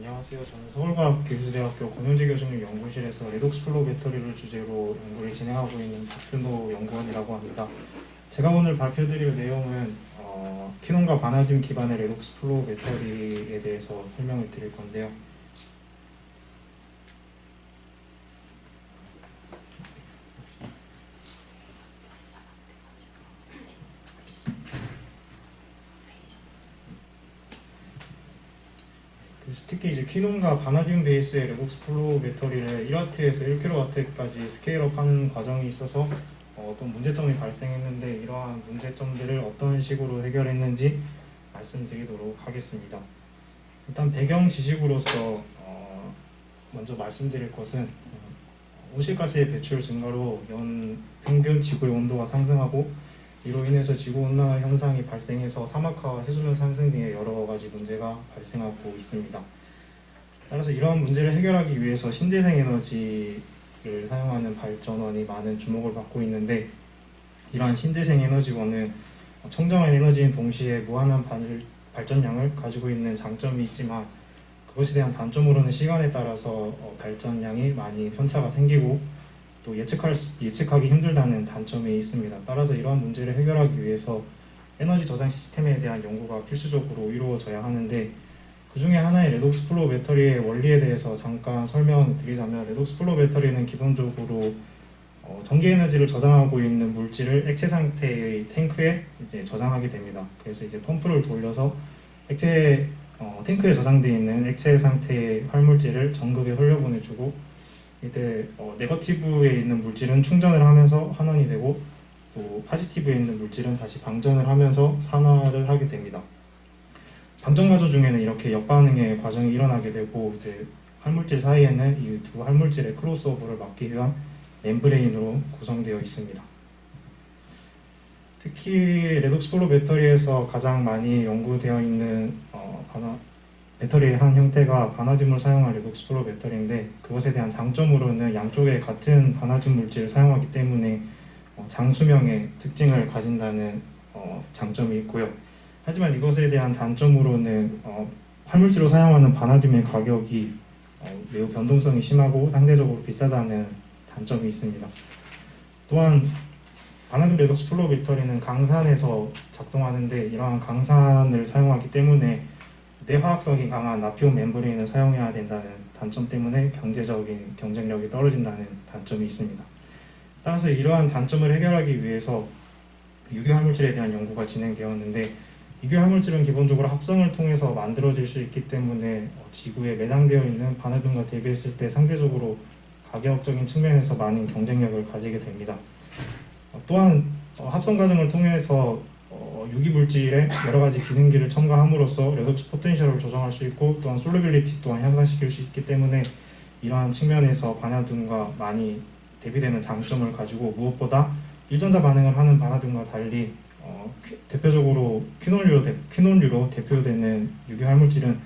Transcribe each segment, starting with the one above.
안녕하세요. 저는 서울과학기술대학교 권영재 교수님 연구실에서 레독스 플로우 배터리를 주제로 연구를 진행하고 있는 박준호 연구원이라고 합니다. 제가 오늘 발표드릴 내용은 키논과 바나듐 기반의 레독스 플로우 배터리에 대해서 설명을 드릴 건데요. 특히 이제 키논과 바나듐 베이스의 레독스 플로우 배터리를 1W에서 1kW까지 스케일업하는 과정이 있어서 어떤 문제점이 발생했는데 이러한 문제점들을 어떤 식으로 해결했는지 말씀드리도록 하겠습니다. 일단 배경 지식으로서 먼저 말씀드릴 것은 온실가스의 배출 증가로 연 평균 지구의 온도가 상승하고 이로 인해서 지구온난화 현상이 발생해서 사막화와 해수면 상승 등의 여러 가지 문제가 발생하고 있습니다. 따라서 이러한 문제를 해결하기 위해서 신재생 에너지를 사용하는 발전원이 많은 주목을 받고 있는데 이러한 신재생 에너지원은 청정한 에너지인 동시에 무한한 발전량을 가지고 있는 장점이 있지만 그것에 대한 단점으로는 시간에 따라서 발전량이 많이 편차가 생기고 또 예측하기 힘들다는 단점이 있습니다. 따라서 이러한 문제를 해결하기 위해서 에너지 저장 시스템에 대한 연구가 필수적으로 이루어져야 하는데 그 중에 하나의 레독스 플로우 배터리의 원리에 대해서 잠깐 설명드리자면 레독스 플로우 배터리는 기본적으로 전기 에너지를 저장하고 있는 물질을 액체 상태의 탱크에 이제 저장하게 됩니다. 그래서 이제 펌프를 돌려서 탱크에 저장되어 있는 액체 상태의 활물질을 전극에 흘려보내주고 이때 네거티브에 있는 물질은 충전을 하면서 환원이 되고 또 포지티브에 있는 물질은 다시 방전을 하면서 산화를 하게 됩니다. 방전 과정 중에는 이렇게 역반응의 과정이 일어나게 되고 이제 활물질 사이에는 이 두 활물질의 크로스오버를 막기 위한 멤브레인으로 구성되어 있습니다. 특히 레독스 플로우 배터리에서 가장 많이 연구되어 있는 배터리의 한 형태가 바나듐을 사용한 레독스 플로우 배터리인데 그것에 대한 장점으로는 양쪽에 같은 바나듐 물질을 사용하기 때문에 장수명의 특징을 가진다는 장점이 있고요. 하지만 이것에 대한 단점으로는 활물질로 사용하는 바나듐의 가격이 매우 변동성이 심하고 상대적으로 비싸다는 단점이 있습니다. 또한 바나듐 레독스 플로우 배터리는 강산에서 작동하는데 이러한 강산을 사용하기 때문에 내화학성이 강한 나피온 멤브레인을 사용해야 된다는 단점 때문에 경제적인 경쟁력이 떨어진다는 단점이 있습니다. 따라서 이러한 단점을 해결하기 위해서 유기 활물질에 대한 연구가 진행되었는데 유기 활물질은 기본적으로 합성을 통해서 만들어질 수 있기 때문에 지구에 매장되어 있는 바나듐과 대비했을 때 상대적으로 가격적인 측면에서 많은 경쟁력을 가지게 됩니다. 또한 합성 과정을 통해서 유기물질에 여러가지 기능기를 첨가함으로써 레독스 포텐셜을 조정할 수 있고 또한 솔루빌리티 또한 향상시킬 수 있기 때문에 이러한 측면에서 바나듐과 많이 대비되는 장점을 가지고 무엇보다 일전자 반응을 하는 바나듐과 달리 대표적으로 퀴논류로 대표되는 유기활물질은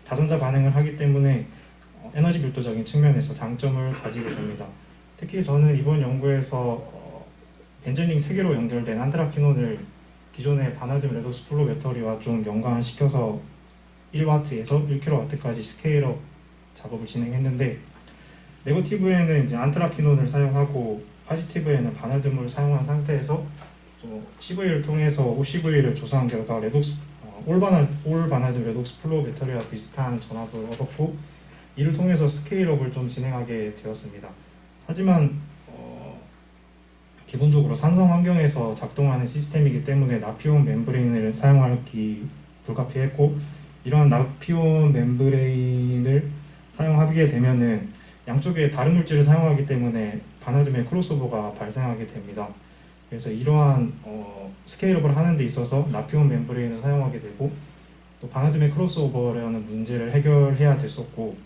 다전자 반응을 하기 때문에 에너지 밀도적인 측면에서 장점을 가지게 됩니다. 특히 저는 이번 연구에서 벤젠링 3개로 연결된 안트라퀴논을 기존의 바나듐 레독스 플로우 배터리와 좀 연관시켜서 1W에서 1kW까지 스케일업 작업을 진행했는데 네거티브에는 이제 안트라퀴논을 사용하고 포지티브에는 바나듐을 사용한 상태에서 CV를 통해서 OCV를 조사한 결과 올 바나듐 레독스 플로우 배터리와 비슷한 전압을 얻었고 이를 통해서 스케일업을 좀 진행하게 되었습니다. 하지만 기본적으로 산성 환경에서 작동하는 시스템이기 때문에 나피온 멤브레인을 사용하기 불가피했고 이러한 나피온 멤브레인을 사용하게 되면은 양쪽에 다른 물질을 사용하기 때문에 바나듐의 크로스오버가 발생하게 됩니다. 그래서 이러한 스케일업을 하는 데 있어서 나피온 멤브레인을 사용하게 되고 또 바나듐의 크로스오버라는 문제를 해결해야 됐었고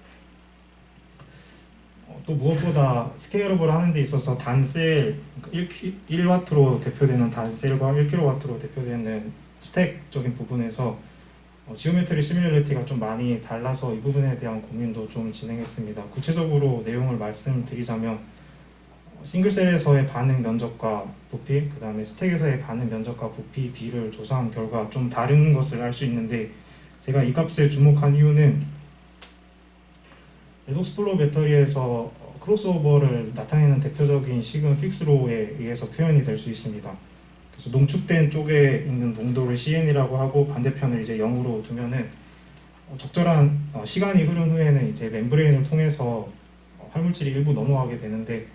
또 무엇보다 스케일업을 하는 데 있어서 단셀 1W로 대표되는 단셀과 1kW로 대표되는 스택적인 부분에서 지오메트리 시뮬레티가 좀 많이 달라서 이 부분에 대한 고민도 좀 진행했습니다. 구체적으로 내용을 말씀드리자면 싱글셀에서의 반응 면적과 부피, 그 다음에 스택에서의 반응 면적과 부피 비를 조사한 결과 좀 다른 것을 알 수 있는데 제가 이 값에 주목한 이유는 레독스 플로우 배터리에서 크로스오버를 나타내는 대표적인 식은 픽스로에 의해서 표현이 될 수 있습니다. 그래서 농축된 쪽에 있는 농도를 CN이라고 하고 반대편을 이제 0으로 두면은 적절한 시간이 흐른 후에는 이제 멤브레인을 통해서 활물질이 일부 넘어가게 되는데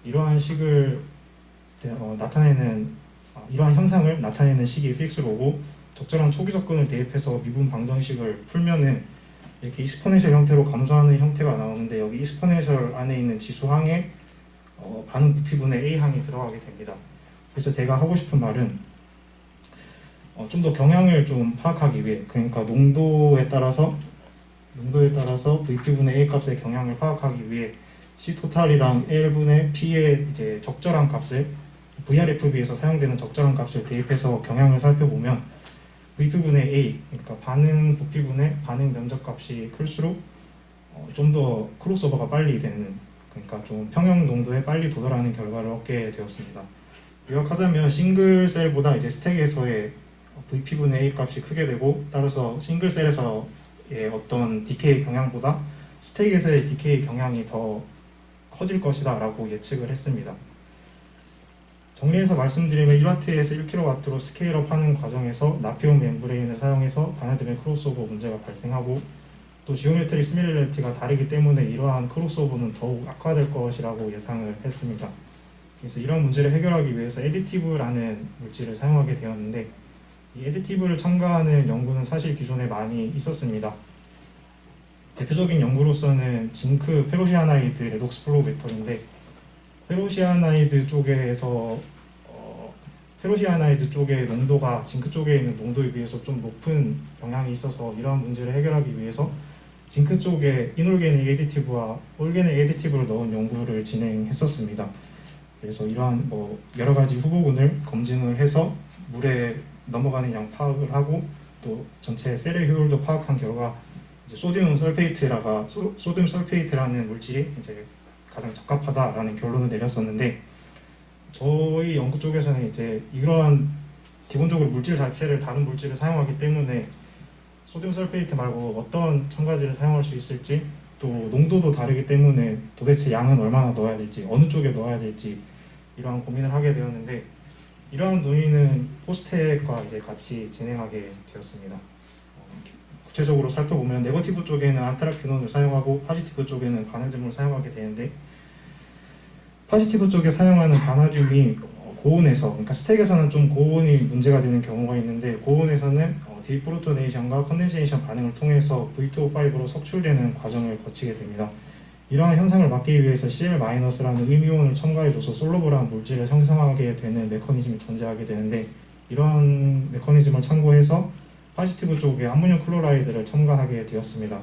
이러한 식을 나타내는 이러한 현상을 나타내는 식이 픽스로고 적절한 초기 접근을 대입해서 미분 방정식을 풀면은 이렇게 이스포넨셜 형태로 감소하는 형태가 나오는데 여기 이스포넨셜 안에 있는 지수항에 반응 부피분의 A항이 들어가게 됩니다. 그래서 제가 하고 싶은 말은 좀 더 경향을 좀 파악하기 위해 그러니까 농도에 따라서 VP분의 A 값의 경향을 파악하기 위해 C 토탈이랑 L분의 P의 이제 적절한 값을 VRFB에서 사용되는 적절한 값을 대입해서 경향을 살펴보면 VP분의 A, 그러니까 반응 부피분의 반응 면적 값이 클수록 좀 더 크로스오버가 빨리 되는, 그러니까 좀 평형 농도에 빨리 도달하는 결과를 얻게 되었습니다. 요약하자면 싱글셀보다 이제 스택에서의 VP분의 A 값이 크게 되고 따라서 싱글셀에서의 어떤 디케이 경향보다 스택에서의 디케이 경향이 더 커질 것이다 라고 예측을 했습니다. 정리해서 말씀드리면 1W에서 1kW로 스케일업 하는 과정에서 나피온 멤브레인을 사용해서 바나드의 크로스오버 문제가 발생하고 또 지오메트리 시밀러리티가 다르기 때문에 이러한 크로스오버는 더욱 악화될 것이라고 예상을 했습니다. 그래서 이런 문제를 해결하기 위해서 애디티브라는 물질을 사용하게 되었는데 이 애디티브를 첨가하는 연구는 사실 기존에 많이 있었습니다. 대표적인 연구로서는 징크 페로시아나이드 레독스 플로우 배터리인데 페로시아나이드 쪽의 농도가 징크 쪽에 있는 농도에 비해서 좀 높은 경향이 있어서 이러한 문제를 해결하기 위해서 징크 쪽에 이놀게닉 애디티브와 올게닉 애디티브를 넣은 연구를 진행했었습니다. 그래서 이러한 여러 가지 후보군을 검증을 해서 물에 넘어가는 양 파악을 하고 또 전체 셀의 효율도 파악한 결과 이제 소듐 설페이트라는 물질이 이제 가장 적합하다라는 결론을 내렸었는데 저희 연구 쪽에서는 이제 이러한 기본적으로 물질 자체를 다른 물질을 사용하기 때문에 소듐 설페이트 말고 어떤 첨가제를 사용할 수 있을지 또 농도도 다르기 때문에 도대체 양은 얼마나 넣어야 될지 어느 쪽에 넣어야 될지 이러한 고민을 하게 되었는데 이러한 논의는 포스텍과 이제 같이 진행하게 되었습니다. 구체적으로 살펴보면 네거티브 쪽에는 안트라퀴논을 사용하고 파지티브 쪽에는 바나듐을 사용하게 되는데 파지티브 쪽에 사용하는 바나듐이 고온에서, 그러니까 스택에서는 좀 고온이 문제가 되는 경우가 있는데 고온에서는 디프로토네이션과 컨덴세이션 반응을 통해서 V2O5로 석출되는 과정을 거치게 됩니다. 이러한 현상을 막기 위해서 CL-라는 음이온을 첨가해줘서 솔로블한 물질을 형성하게 되는 메커니즘이 존재하게 되는데 이러한 메커니즘을 참고해서 파지티브 쪽에 암모늄 클로라이드를 첨가하게 되었습니다.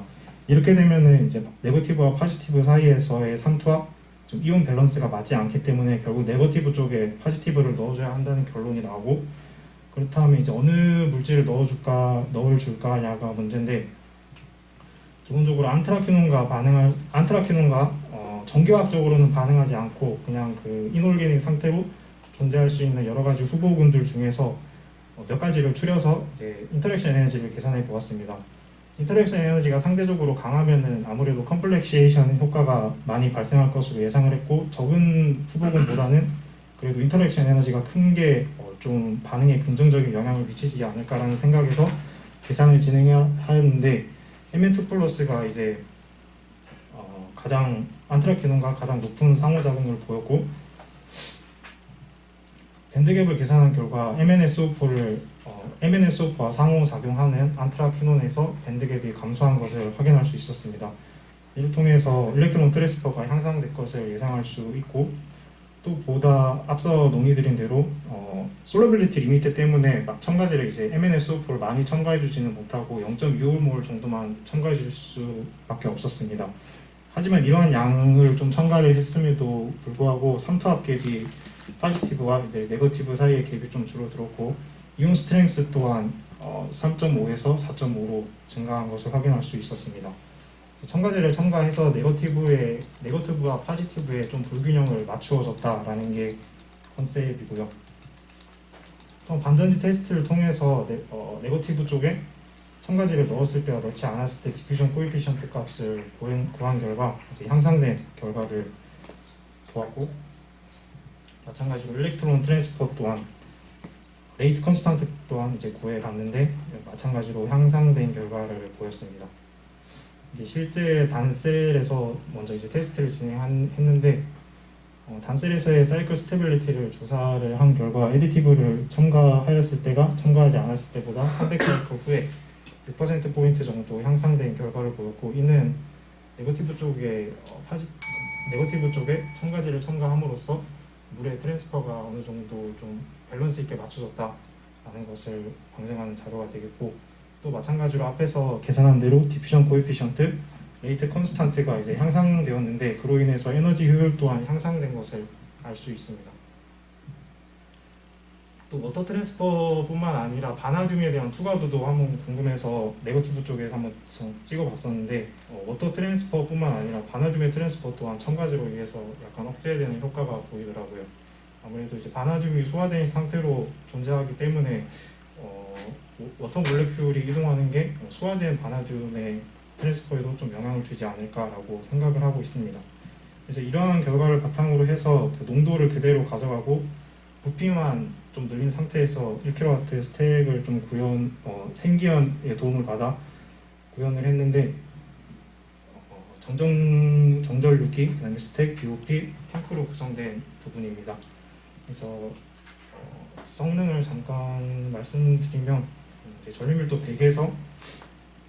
이렇게 되면은 이제 네거티브와 파지티브 사이에서의 삼투압, 좀 이온 밸런스가 맞지 않기 때문에 결국 네거티브 쪽에 파지티브를 넣어줘야 한다는 결론이 나오고 그렇다면 이제 어느 물질을 넣어줄까냐가 문제인데 기본적으로 안트라퀴논과 전기화학적으로는 반응하지 않고 그냥 그 이놀게닉 상태로 존재할 수 있는 여러 가지 후보군들 중에서 몇 가지를 추려서 이제 인터랙션 에너지를 계산해 보았습니다. 인터랙션 에너지가 상대적으로 강하면은 아무래도 컴플렉시에이션 효과가 많이 발생할 것으로 예상을 했고 적은 후보군보다는 그래도 인터랙션 에너지가 큰 게 좀 반응에 긍정적인 영향을 미치지 않을까라는 생각에서 계산을 진행하였는데 Mn2 플러스가 이제 안트라퀴논과 가장 높은 상호작용을 보였고 밴드갭을 계산한 결과 MnSO4와 상호작용하는 안트라퀴논에서 밴드갭이 감소한 것을 확인할 수 있었습니다. 이를 통해서 일렉트론 트랜스퍼가 향상될 것을 예상할 수 있고 또 보다 앞서 논의드린 대로 솔러빌리티 리미트 때문에 막 첨가제를 이제 MnSO4를 많이 첨가해주지는 못하고 0.25몰 정도만 첨가해줄 수밖에 없었습니다. 하지만 이러한 양을 좀 첨가를 했음에도 불구하고 삼투압 갭이 파지티브와 네거티브 사이의 갭이 좀 줄어들었고 이온 스트렝스 또한 3.5에서 4.5로 증가한 것을 확인할 수 있었습니다. 첨가제를 첨가해서 네거티브와 파지티브의 좀 불균형을 맞추어졌다라는 게 컨셉이고요. 반전지 테스트를 통해서 네거티브 쪽에 첨가지를 넣었을 때와 넣지 않았을 때 디퓨전 코에피션트 값을 구한 결과 이제 향상된 결과를 보았고, 마찬가지로 일렉트론 트랜스퍼 또한 레이트 컨스탄트 또한 이제 구해봤는데 마찬가지로 향상된 결과를 보였습니다. 이제 실제 단셀에서 먼저 이제 테스트를 진행했는데 단셀에서의 사이클 스테빌리티를 조사를 한 결과 애디티브를 첨가하였을 때가 첨가하지 않았을 때보다 300사이클 후에 6%포인트 정도 향상된 결과를 보였고, 이는 네거티브 쪽에 네거티브 쪽에 첨가지를 첨가함으로써 물의 트랜스퍼가 어느 정도 좀 밸런스 있게 맞춰졌다라는 것을 방증하는 자료가 되겠고, 또 마찬가지로 앞에서 계산한 대로 디퓨전 코에피션트, 레이트 컨스탄트가 이제 향상되었는데 그로 인해서 에너지 효율 또한 향상된 것을 알 수 있습니다. 또 워터 트랜스퍼뿐만 아니라 바나듐에 대한 투과도도 한번 궁금해서 네거티브 쪽에 한번 찍어봤었는데 워터 트랜스퍼뿐만 아니라 바나듐의 트랜스퍼 또한 첨가지로 의해서 약간 억제되는 효과가 보이더라고요. 아무래도 이제 바나듐이 소화된 상태로 존재하기 때문에 워터 몰레큘이 이동하는 게 소화된 바나듐의 트랜스퍼에도 좀 영향을 주지 않을까라고 생각을 하고 있습니다. 그래서 이러한 결과를 바탕으로 해서 그 농도를 그대로 가져가고 부피만 좀 늘린 상태에서 1kW 스택을 좀 생기연의 도움을 받아 구현을 했는데 정절 유기, 그다음에 스택, BOP, 탱크로 구성된 부분입니다. 그래서 성능을 잠깐 말씀드리면 이제 전류밀도 100에서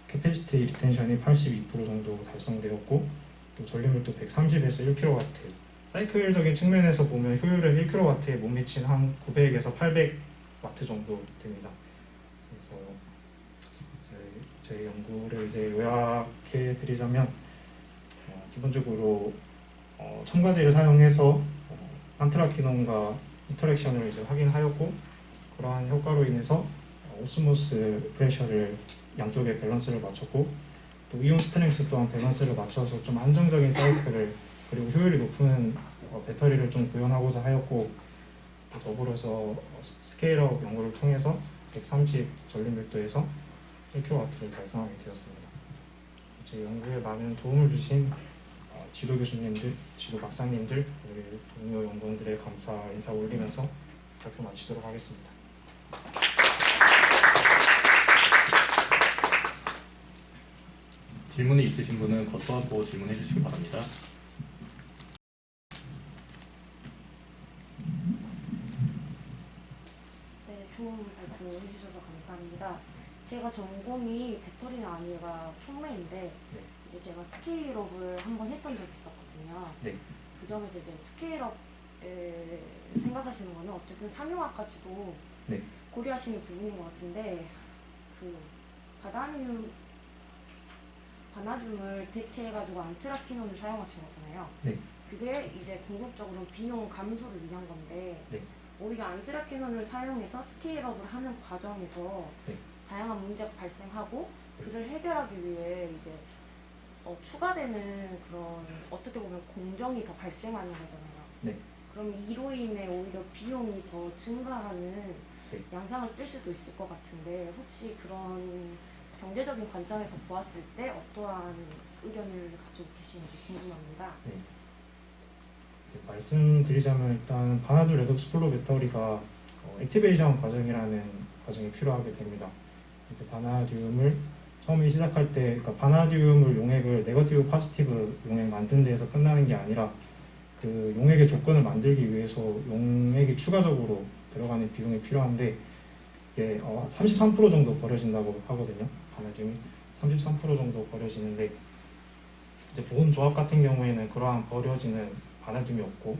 캐패시티 리텐션이 82% 정도 달성되었고, 또 전류밀도 130에서 1kW, 사이클적인 측면에서 보면 효율은 1kW에 못 미친 한 900에서 800W 정도 됩니다. 그래서 제 연구를 이제 요약해 드리자면 기본적으로 첨가제를 사용해서 안트라키논과 인터랙션을 이제 확인하였고, 그러한 효과로 인해서 오스모스 프레셔를 양쪽의 밸런스를 맞췄고, 또 이온 스트렝스 또한 밸런스를 맞춰서 좀 안정적인 사이클을 그리고 효율이 높은 배터리를 좀 구현하고자 하였고, 또 더불어서 스케일업 연구를 통해서 130 전류밀도에서 1kW를 달성하게 되었습니다. 제 연구에 많은 도움을 주신 지도 교수님들, 지도 박사님들, 그리고 동료 연구원들의 감사 인사 올리면서 발표 마치도록 하겠습니다. 질문이 있으신 분은 거쳐하고 질문해 주시기 바랍니다. 네, 좋은 발표 해주셔서 감사합니다. 제가 전공이 배터리는 아니라 촉매인데 네. 이제 제가 스케일업을 한번 했던 적이 있었거든요. 네. 그 점에서 이제 스케일업 생각하시는 거는 어쨌든 삼용화까지도 네. 고려하시는 부분인 것 같은데, 그 바나듐을 대체해가지고 안트라키논을 사용하신 거잖아요. 네. 그게 이제 궁극적으로 비용 감소를 위한 건데, 네. 오히려 안트라키논을 사용해서 스케일업을 하는 과정에서 네. 다양한 문제가 발생하고 그를 해결하기 위해 이제 추가되는 그런 어떻게 보면 공정이 더 발생하는 거잖아요. 네. 그럼 이로 인해 오히려 비용이 더 증가하는 네. 양상을 띨 수도 있을 것 같은데, 혹시 그런 경제적인 관점에서 보았을 때 어떠한 의견을 가지고 계시는지 궁금합니다. 네. 말씀드리자면 일단 바나듐 레독스 플로 배터리가 액티베이션 과정이라는 과정이 필요하게 됩니다. 이제 바나듐을 처음에 시작할 때, 그러니까 바나듐을 용액을 네거티브 포지티브 용액 만드는 데에서 끝나는 게 아니라 그 용액의 조건을 만들기 위해서 용액이 추가적으로 들어가는 비용이 필요한데, 이게 33% 정도 버려진다고 하거든요. 바나듐이 33% 정도 버려지는데, 이제 보온 조합 같은 경우에는 그러한 버려지는 바나듐이 없고,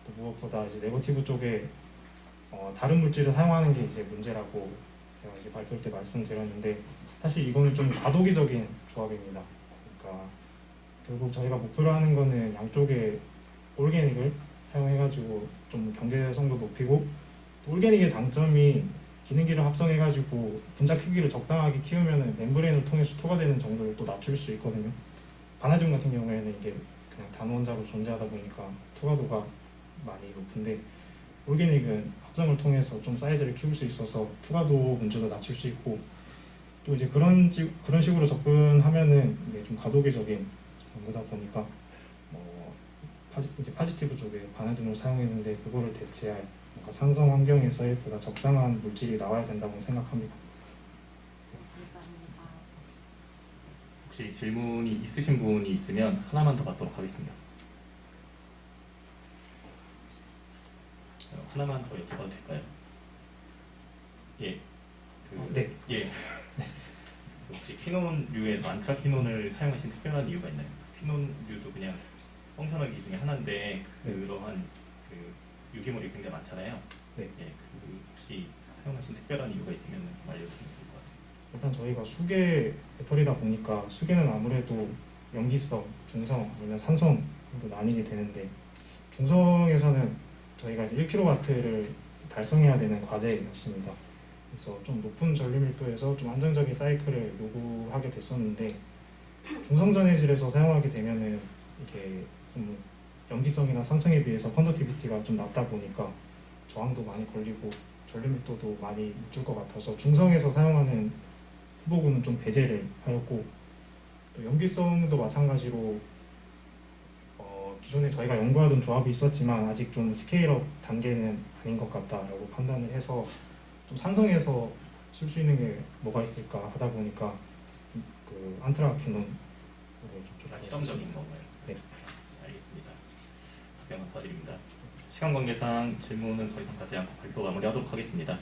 또 무엇보다 이제 네거티브 쪽에 다른 물질을 사용하는 게 이제 문제라고 제가 이제 발표할 때 말씀드렸는데, 사실 이거는 좀 과도기적인 조합입니다. 그러니까 결국 저희가 목표로 하는 거는 양쪽에 올게닉을 사용해가지고 좀 경제성도 높이고, 또 올게닉의 장점이 기능기를 합성해가지고 분자 크기를 적당하게 키우면 멤브레인을 통해서 투과되는 정도를 또 낮출 수 있거든요. 바나듐 같은 경우에는 이게 그냥 단원자로 존재하다 보니까 투과도가 많이 높은데, 올게닉은 합성을 통해서 좀 사이즈를 키울 수 있어서 투과도 문제도 낮출 수 있고, 또 이제 그런 식으로 접근하면은 이게 좀 가독의적인 연구다 보니까 이제 파지티브 쪽에 바나듐을 사용했는데 그거를 대체할 뭔가 산성 환경에서의 보다 적당한 물질이 나와야 된다고 생각합니다. 감사합니다. 혹시 질문이 있으신 분이 있으면 하나만 더 받도록 하겠습니다. 하나만 더 여쭤봐도 될까요? 예. 네. 예. 혹시 퀴논류에서 안트라퀴논을 사용하신 특별한 이유가 있나요? 퀴논류도 그냥 펑셔널기 중에 하나인데 그러한 그 유기물이 굉장히 많잖아요. 네. 예. 그 혹시 사용하신 특별한 이유가 있으면 좀 알려주시면 좋을 것 같습니다. 일단 저희가 수계 배터리다 보니까 수계는 아무래도 염기성, 중성, 아니면 산성으로 나뉘게 되는데 중성에서는 저희가 이제 1kW를 달성해야 되는 과제였습니다. 그래서 좀 높은 전류 밀도에서 좀 안정적인 사이클을 요구하게 됐었는데 중성전해질에서 사용하게 되면은 이게 좀 염기성이나 산성에 비해서 컨덕티비티가 좀 낮다 보니까 저항도 많이 걸리고 전류 밀도도 많이 늦을 것 같아서 중성에서 사용하는 후보군은 좀 배제를 하였고 또 염기성도 마찬가지로 기존에 저희가 연구하던 조합이 있었지만 아직 좀 스케일업 단계는 아닌 것 같다라고 판단을 해서 좀 산성에서 쓸 수 있는 게 뭐가 있을까 하다 보니까 그 안트라퀴논으로 좀 실험적인 건가요? 네. 알겠습니다. 답변 감사드립니다. 시간 관계상 질문은 더 이상 받지 않고 발표 마무리하도록 하겠습니다.